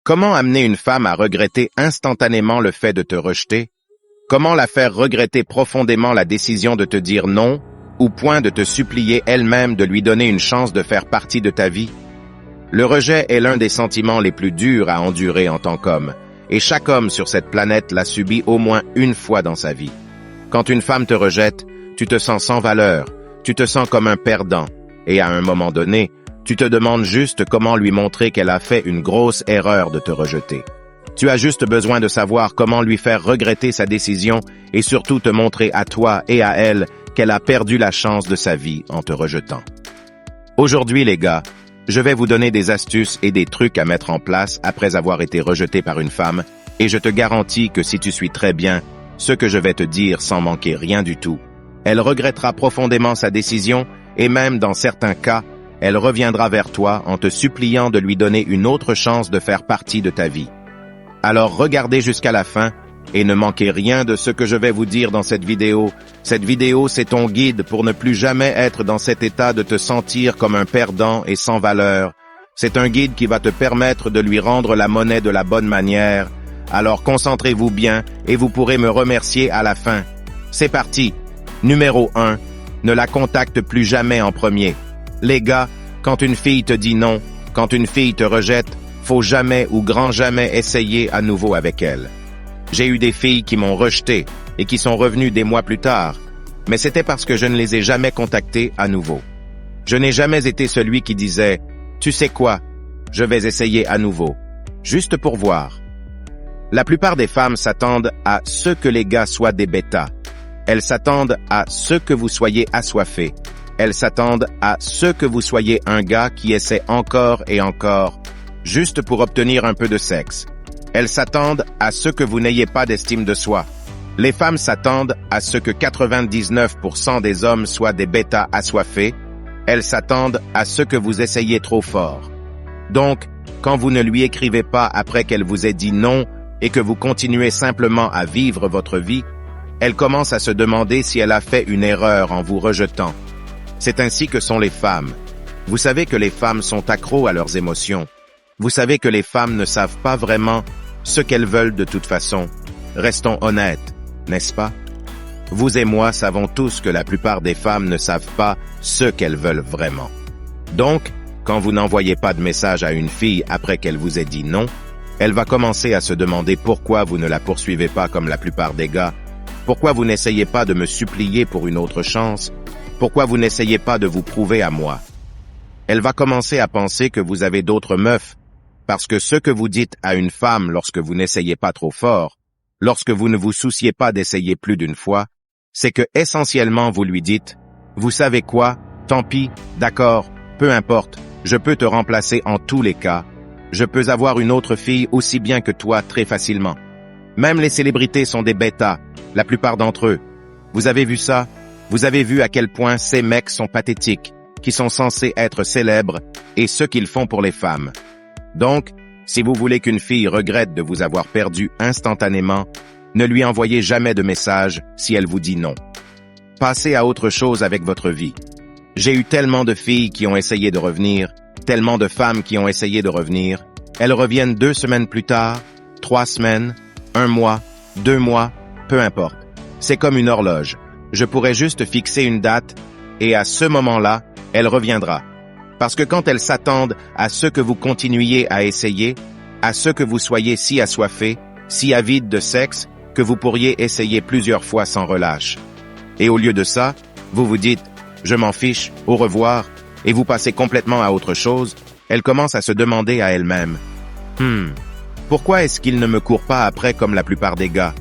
Comment amener une femme à regretter instantanément le fait de te rejeter? Comment la faire regretter profondément la décision de te dire non, au point de te supplier elle-même de lui donner une chance de faire partie de ta vie? Le rejet est l'un des sentiments les plus durs à endurer en tant qu'homme, et chaque homme sur cette planète l'a subi au moins une fois dans sa vie. Quand une femme te rejette, tu te sens sans valeur, tu te sens comme un perdant, et à un moment donné, tu te demandes juste comment lui montrer qu'elle a fait une grosse erreur de te rejeter. Tu as juste besoin de savoir comment lui faire regretter sa décision et surtout te montrer à toi et à elle qu'elle a perdu la chance de sa vie en te rejetant. Aujourd'hui, les gars, je vais vous donner des astuces et des trucs à mettre en place après avoir été rejeté par une femme, et je te garantis que si tu suis très bien ce que je vais te dire sans manquer rien du tout, elle regrettera profondément sa décision et même dans certains cas, elle reviendra vers toi en te suppliant de lui donner une autre chance de faire partie de ta vie. Alors regardez jusqu'à la fin et ne manquez rien de ce que je vais vous dire dans cette vidéo. Cette vidéo, c'est ton guide pour ne plus jamais être dans cet état de te sentir comme un perdant et sans valeur. C'est un guide qui va te permettre de lui rendre la monnaie de la bonne manière. Alors concentrez-vous bien et vous pourrez me remercier à la fin. C'est parti. Numéro 1. Ne la contacte plus jamais en premier. Les gars, quand une fille te dit non, quand une fille te rejette, faut jamais ou grand jamais essayer à nouveau avec elle. J'ai eu des filles qui m'ont rejeté et qui sont revenues des mois plus tard, mais c'était parce que je ne les ai jamais contactées à nouveau. Je n'ai jamais été celui qui disait « Tu sais quoi, je vais essayer à nouveau, juste pour voir ». La plupart des femmes s'attendent à ce que les gars soient des bêtas. Elles s'attendent à ce que vous soyez assoiffés. Elles s'attendent à ce que vous soyez un gars qui essaie encore et encore, juste pour obtenir un peu de sexe. Elles s'attendent à ce que vous n'ayez pas d'estime de soi. Les femmes s'attendent à ce que 99% des hommes soient des bêtas assoiffés. Elles s'attendent à ce que vous essayiez trop fort. Donc, quand vous ne lui écrivez pas après qu'elle vous ait dit non et que vous continuez simplement à vivre votre vie, elle commence à se demander si elle a fait une erreur en vous rejetant. C'est ainsi que sont les femmes. Vous savez que les femmes sont accros à leurs émotions. Vous savez que les femmes ne savent pas vraiment ce qu'elles veulent de toute façon. Restons honnêtes, n'est-ce pas? Vous et moi savons tous que la plupart des femmes ne savent pas ce qu'elles veulent vraiment. Donc, quand vous n'envoyez pas de message à une fille après qu'elle vous ait dit non, elle va commencer à se demander pourquoi vous ne la poursuivez pas comme la plupart des gars, pourquoi vous n'essayez pas de me supplier pour une autre chance, pourquoi vous n'essayez pas de vous prouver à moi. Elle va commencer à penser que vous avez d'autres meufs, parce que ce que vous dites à une femme lorsque vous n'essayez pas trop fort, lorsque vous ne vous souciez pas d'essayer plus d'une fois, c'est que essentiellement vous lui dites « Vous savez quoi? Tant pis, d'accord, peu importe, je peux te remplacer en tous les cas. Je peux avoir une autre fille aussi bien que toi très facilement. Même les célébrités sont des bêtas, la plupart d'entre eux. Vous avez vu ça? Vous avez vu à quel point ces mecs sont pathétiques, qui sont censés être célèbres, et ce qu'ils font pour les femmes. Donc, si vous voulez qu'une fille regrette de vous avoir perdu instantanément, ne lui envoyez jamais de message si elle vous dit non. Passez à autre chose avec votre vie. J'ai eu tellement de filles qui ont essayé de revenir, tellement de femmes qui ont essayé de revenir. Elles reviennent 2 semaines plus tard, 3 semaines, 1 mois, 2 mois, peu importe. C'est comme une horloge. Je pourrais juste fixer une date et à ce moment-là, elle reviendra. Parce que quand elles s'attendent à ce que vous continuiez à essayer, à ce que vous soyez si assoiffés, si avides de sexe, que vous pourriez essayer plusieurs fois sans relâche. Et au lieu de ça, vous vous dites « je m'en fiche, au revoir », et vous passez complètement à autre chose, elle commence à se demander à elle-même « pourquoi est-ce qu'il ne me court pas après comme la plupart des gars?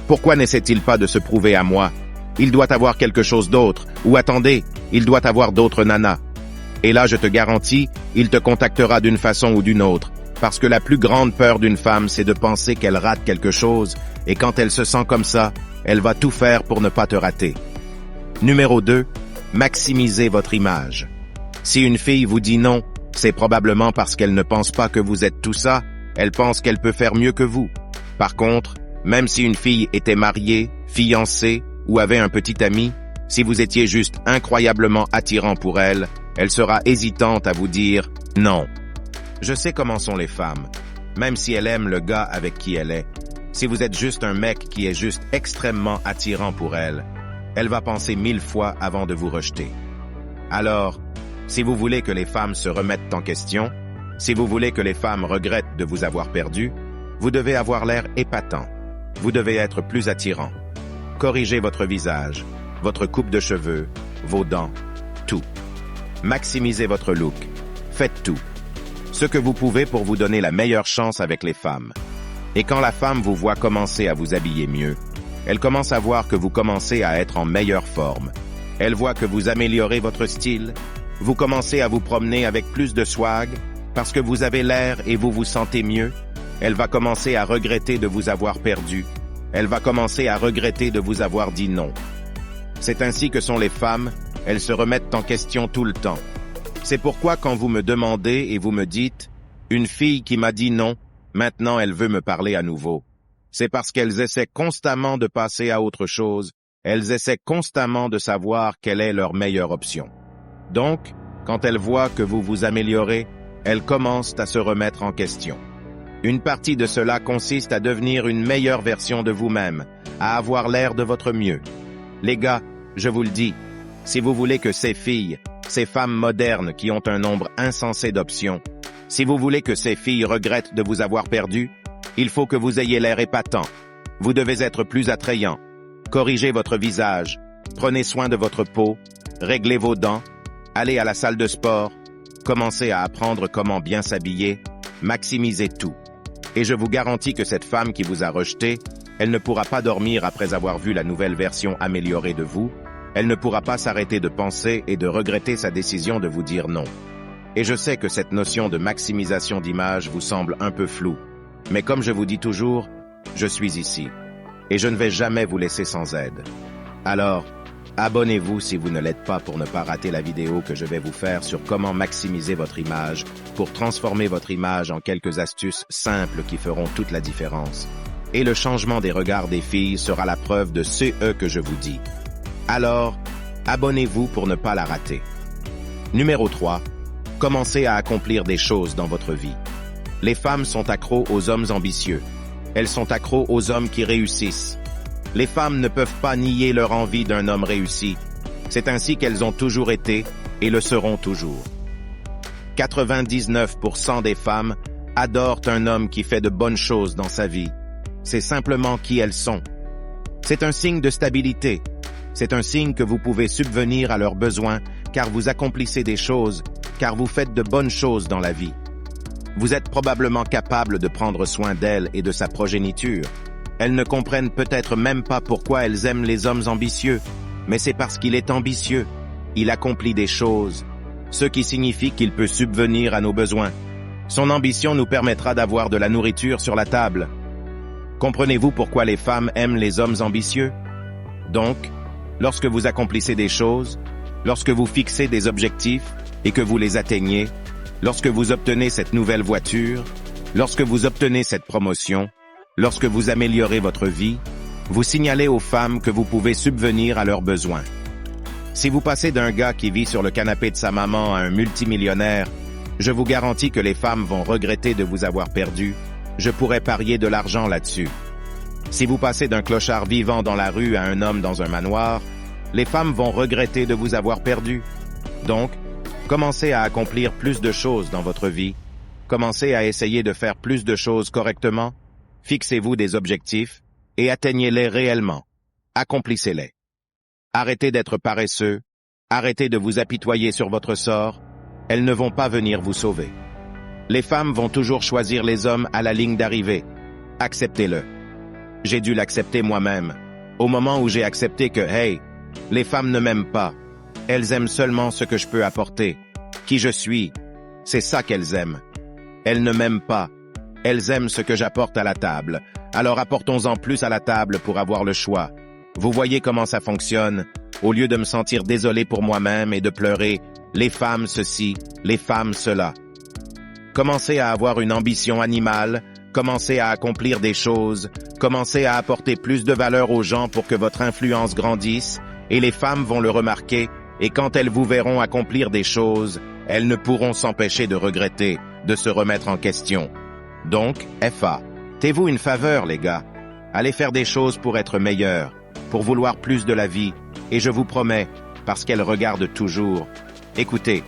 Pourquoi n'essaie-t-il pas de se prouver à moi? Il doit avoir quelque chose d'autre, ou attendez, il doit avoir d'autres nanas. » Et là, je te garantis, il te contactera d'une façon ou d'une autre, parce que la plus grande peur d'une femme, c'est de penser qu'elle rate quelque chose, et quand elle se sent comme ça, elle va tout faire pour ne pas te rater. Numéro 2, maximisez votre image. Si une fille vous dit non, c'est probablement parce qu'elle ne pense pas que vous êtes tout ça, elle pense qu'elle peut faire mieux que vous. Par contre, même si une fille était mariée, fiancée ou avait un petit ami, si vous étiez juste incroyablement attirant pour elle, elle sera hésitante à vous dire « non ». Je sais comment sont les femmes. même si elle aime le gars avec qui elle est. Si vous êtes juste un mec qui est juste extrêmement attirant pour elle, elle va penser 1000 fois avant de vous rejeter. Alors, si vous voulez que les femmes se remettent en question, si vous voulez que les femmes regrettent de vous avoir perdu, vous devez avoir l'air épatant. Vous devez être plus attirant. Corrigez votre visage, votre coupe de cheveux, vos dents, tout. Maximisez votre look. Faites tout. Ce que vous pouvez pour vous donner la meilleure chance avec les femmes. Et quand la femme vous voit commencer à vous habiller mieux, elle commence à voir que vous commencez à être en meilleure forme. Elle voit que vous améliorez votre style, vous commencez à vous promener avec plus de swag, parce que vous avez l'air et vous vous sentez mieux. Elle va commencer à regretter de vous avoir perdu. Elle va commencer à regretter de vous avoir dit non. C'est ainsi que sont les femmes, elles se remettent en question tout le temps. C'est pourquoi quand vous me demandez et vous me dites « Une fille qui m'a dit non, maintenant elle veut me parler à nouveau », c'est parce qu'elles essaient constamment de passer à autre chose, elles essaient constamment de savoir quelle est leur meilleure option. Donc, quand elles voient que vous vous améliorez, elles commencent à se remettre en question. Une partie de cela consiste à devenir une meilleure version de vous-même, à avoir l'air de votre mieux. Les gars, je vous le dis, si vous voulez que ces filles, ces femmes modernes qui ont un nombre insensé d'options, si vous voulez que ces filles regrettent de vous avoir perdu, il faut que vous ayez l'air épatant. Vous devez être plus attrayant. Corrigez votre visage, prenez soin de votre peau, réglez vos dents, allez à la salle de sport, commencez à apprendre comment bien s'habiller, maximisez tout. Et je vous garantis que cette femme qui vous a rejeté, elle ne pourra pas dormir après avoir vu la nouvelle version améliorée de vous, elle ne pourra pas s'arrêter de penser et de regretter sa décision de vous dire non. Et je sais que cette notion de maximisation d'image vous semble un peu floue, mais comme je vous dis toujours, je suis ici, et je ne vais jamais vous laisser sans aide. Alors, abonnez-vous si vous ne l'êtes pas pour ne pas rater la vidéo que je vais vous faire sur comment maximiser votre image pour transformer votre image en quelques astuces simples qui feront toute la différence. Et le changement des regards des filles sera la preuve de ce que je vous dis. Alors, abonnez-vous pour ne pas la rater. Numéro 3. Commencez à accomplir des choses dans votre vie. Les femmes sont accros aux hommes ambitieux. Elles sont accros aux hommes qui réussissent. Les femmes ne peuvent pas nier leur envie d'un homme réussi. C'est ainsi qu'elles ont toujours été et le seront toujours. 99% des femmes adorent un homme qui fait de bonnes choses dans sa vie. C'est simplement qui elles sont. C'est un signe de stabilité. C'est un signe que vous pouvez subvenir à leurs besoins car vous accomplissez des choses, car vous faites de bonnes choses dans la vie. Vous êtes probablement capable de prendre soin d'elle et de sa progéniture. Elles ne comprennent peut-être même pas pourquoi elles aiment les hommes ambitieux, mais c'est parce qu'il est ambitieux. Il accomplit des choses, ce qui signifie qu'il peut subvenir à nos besoins. Son ambition nous permettra d'avoir de la nourriture sur la table. Comprenez-vous pourquoi les femmes aiment les hommes ambitieux? Donc, lorsque vous accomplissez des choses, lorsque vous fixez des objectifs et que vous les atteignez, lorsque vous obtenez cette nouvelle voiture, lorsque vous obtenez cette promotion, lorsque vous améliorez votre vie, vous signalez aux femmes que vous pouvez subvenir à leurs besoins. Si vous passez d'un gars qui vit sur le canapé de sa maman à un multimillionnaire, je vous garantis que les femmes vont regretter de vous avoir perdu. Je pourrais parier de l'argent là-dessus. Si vous passez d'un clochard vivant dans la rue à un homme dans un manoir, les femmes vont regretter de vous avoir perdu. Donc, commencez à accomplir plus de choses dans votre vie. Commencez à essayer de faire plus de choses correctement. Fixez-vous des objectifs et atteignez-les réellement. Accomplissez-les. Arrêtez d'être paresseux. Arrêtez de vous apitoyer sur votre sort. Elles ne vont pas venir vous sauver. Les femmes vont toujours choisir les hommes à la ligne d'arrivée. Acceptez-le. J'ai dû l'accepter moi-même. Au moment où j'ai accepté que, hey, les femmes ne m'aiment pas. Elles aiment seulement ce que je peux apporter. Qui je suis. C'est ça qu'elles aiment. Elles ne m'aiment pas. Elles aiment ce que j'apporte à la table. Alors apportons-en plus à la table pour avoir le choix. Vous voyez comment ça fonctionne. Au lieu de me sentir désolé pour moi-même et de pleurer, les femmes ceci, les femmes cela. Commencez à avoir une ambition animale, commencez à accomplir des choses, commencez à apporter plus de valeur aux gens pour que votre influence grandisse, et les femmes vont le remarquer, et quand elles vous verront accomplir des choses, elles ne pourront s'empêcher de regretter, de se remettre en question. Donc, FA, faites-vous une faveur, les gars. Allez faire des choses pour être meilleur, pour vouloir plus de la vie, et je vous promets, parce qu'elle regarde toujours. Écoutez,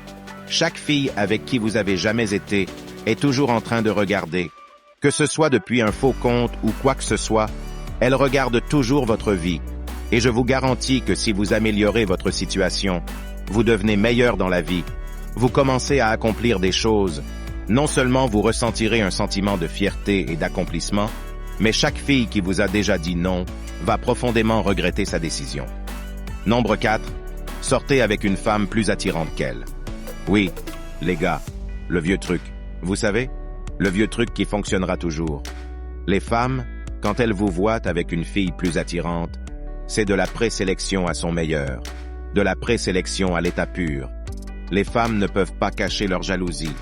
chaque fille avec qui vous avez jamais été est toujours en train de regarder. Que ce soit depuis un faux compte ou quoi que ce soit, elle regarde toujours votre vie. Et je vous garantis que si vous améliorez votre situation, vous devenez meilleur dans la vie. Vous commencez à accomplir des choses. Non seulement vous ressentirez un sentiment de fierté et d'accomplissement, mais chaque fille qui vous a déjà dit non va profondément regretter sa décision. Nombre 4. Sortez avec une femme plus attirante qu'elle. Oui, les gars, le vieux truc. Vous savez, le vieux truc qui fonctionnera toujours. Les femmes, quand elles vous voient avec une fille plus attirante, c'est de la présélection à son meilleur, de la présélection à l'état pur. Les femmes ne peuvent pas cacher leur jalousie.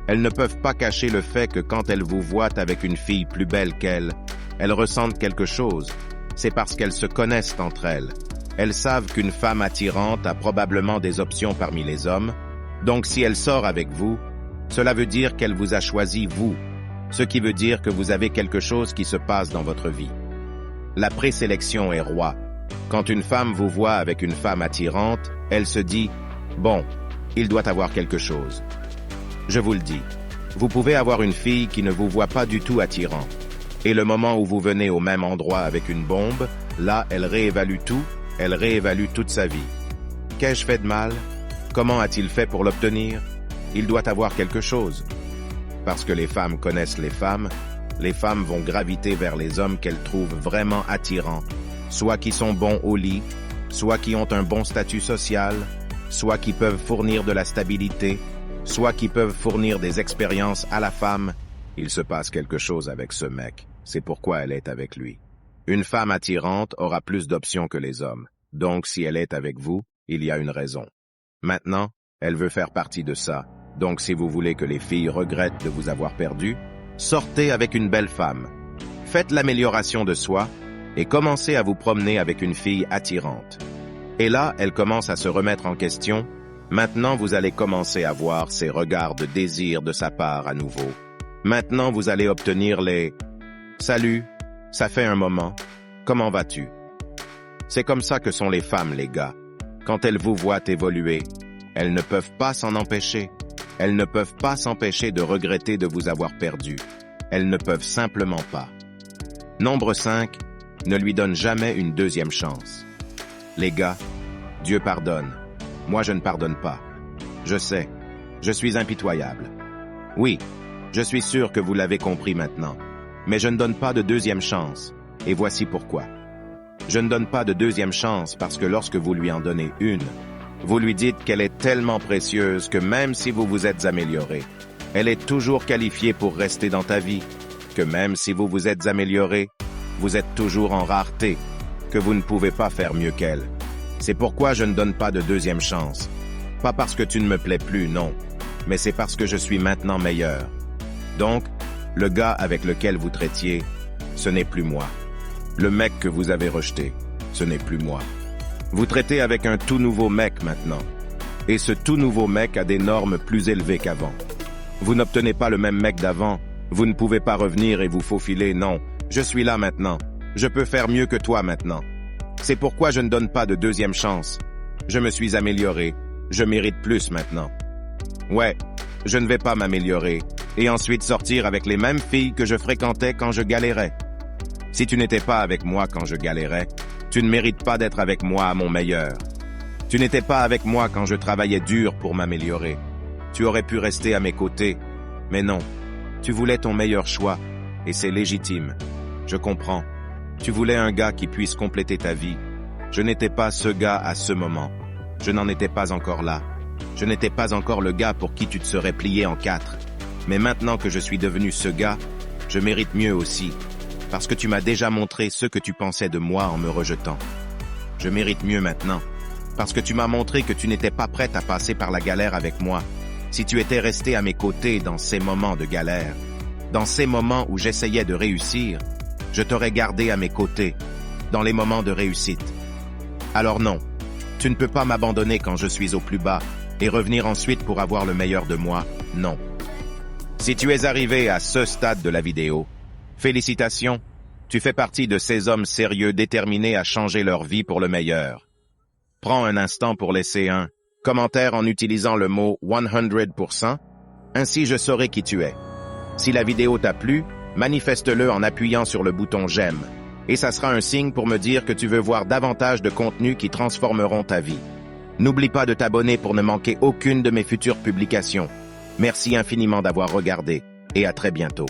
Elles ne peuvent pas cacher le fait que quand elles vous voient avec une fille plus belle qu'elles, elles ressentent quelque chose. C'est parce qu'elles se connaissent entre elles. Elles savent qu'une femme attirante a probablement des options parmi les hommes, donc si elle sort avec vous, cela veut dire qu'elle vous a choisi vous, ce qui veut dire que vous avez quelque chose qui se passe dans votre vie. La présélection est roi. Quand une femme vous voit avec une femme attirante, elle se dit « Bon, il doit avoir quelque chose ». Je vous le dis, vous pouvez avoir une fille qui ne vous voit pas du tout attirant. Et le moment où vous venez au même endroit avec une bombe, là, elle réévalue tout, elle réévalue toute sa vie. Qu'ai-je fait de mal? Comment a-t-il fait pour l'obtenir? Il doit avoir quelque chose. Parce que les femmes connaissent les femmes vont graviter vers les hommes qu'elles trouvent vraiment attirants, soit qui sont bons au lit, soit qui ont un bon statut social, soit qui peuvent fournir de la stabilité, soit qui peuvent fournir des expériences à la femme. Il se passe quelque chose avec ce mec, c'est pourquoi elle est avec lui. Une femme attirante aura plus d'options que les hommes, donc si elle est avec vous, il y a une raison. Maintenant, elle veut faire partie de ça, donc si vous voulez que les filles regrettent de vous avoir perdu, sortez avec une belle femme. Faites l'amélioration de soi et commencez à vous promener avec une fille attirante. Et là, elle commence à se remettre en question. Maintenant, vous allez commencer à voir ces regards de désir de sa part à nouveau. Maintenant, vous allez obtenir les « Salut, ça fait un moment, comment vas-tu ?» C'est comme ça que sont les femmes, les gars. Quand elles vous voient évoluer, elles ne peuvent pas s'en empêcher. Elles ne peuvent pas s'empêcher de regretter de vous avoir perdu. Elles ne peuvent simplement pas. Nombre 5, ne lui donne jamais une deuxième chance. Les gars, Dieu pardonne. Moi, je ne pardonne pas. Je sais, je suis impitoyable. Oui, je suis sûr que vous l'avez compris maintenant. Mais je ne donne pas de deuxième chance. Et voici pourquoi. Je ne donne pas de deuxième chance parce que lorsque vous lui en donnez une, vous lui dites qu'elle est tellement précieuse que même si vous vous êtes amélioré, elle est toujours qualifiée pour rester dans ta vie, que même si vous vous êtes amélioré, vous êtes toujours en rareté, que vous ne pouvez pas faire mieux qu'elle. C'est pourquoi je ne donne pas de deuxième chance. Pas parce que tu ne me plais plus, non, mais c'est parce que je suis maintenant meilleur. Donc, le gars avec lequel vous traitiez, ce n'est plus moi. Le mec que vous avez rejeté, ce n'est plus moi. Vous traitez avec un tout nouveau mec maintenant. Et ce tout nouveau mec a des normes plus élevées qu'avant. Vous n'obtenez pas le même mec d'avant. Vous ne pouvez pas revenir et vous faufiler, non. Je suis là maintenant. Je peux faire mieux que toi maintenant. C'est pourquoi je ne donne pas de deuxième chance. Je me suis amélioré. Je mérite plus maintenant. Ouais, je ne vais pas m'améliorer et ensuite sortir avec les mêmes filles que je fréquentais quand je galérais. Si tu n'étais pas avec moi quand je galérais, tu ne mérites pas d'être avec moi à mon meilleur. Tu n'étais pas avec moi quand je travaillais dur pour m'améliorer. Tu aurais pu rester à mes côtés, mais non. Tu voulais ton meilleur choix, et c'est légitime. Je comprends. Tu voulais un gars qui puisse compléter ta vie. Je n'étais pas ce gars à ce moment. Je n'en étais pas encore là. Je n'étais pas encore le gars pour qui tu te serais plié en 4. Mais maintenant que je suis devenu ce gars, je mérite mieux aussi. Parce que tu m'as déjà montré ce que tu pensais de moi en me rejetant. Je mérite mieux maintenant. Parce que tu m'as montré que tu n'étais pas prête à passer par la galère avec moi. Si tu étais resté à mes côtés dans ces moments de galère, dans ces moments où j'essayais de réussir, je t'aurais gardé à mes côtés, dans les moments de réussite. Alors non, tu ne peux pas m'abandonner quand je suis au plus bas et revenir ensuite pour avoir le meilleur de moi, non. Si tu es arrivé à ce stade de la vidéo, félicitations, tu fais partie de ces hommes sérieux déterminés à changer leur vie pour le meilleur. Prends un instant pour laisser un commentaire en utilisant le mot 100%, ainsi je saurai qui tu es. Si la vidéo t'a plu, manifeste-le en appuyant sur le bouton j'aime, et ça sera un signe pour me dire que tu veux voir davantage de contenus qui transformeront ta vie. N'oublie pas de t'abonner pour ne manquer aucune de mes futures publications. Merci infiniment d'avoir regardé, et à très bientôt.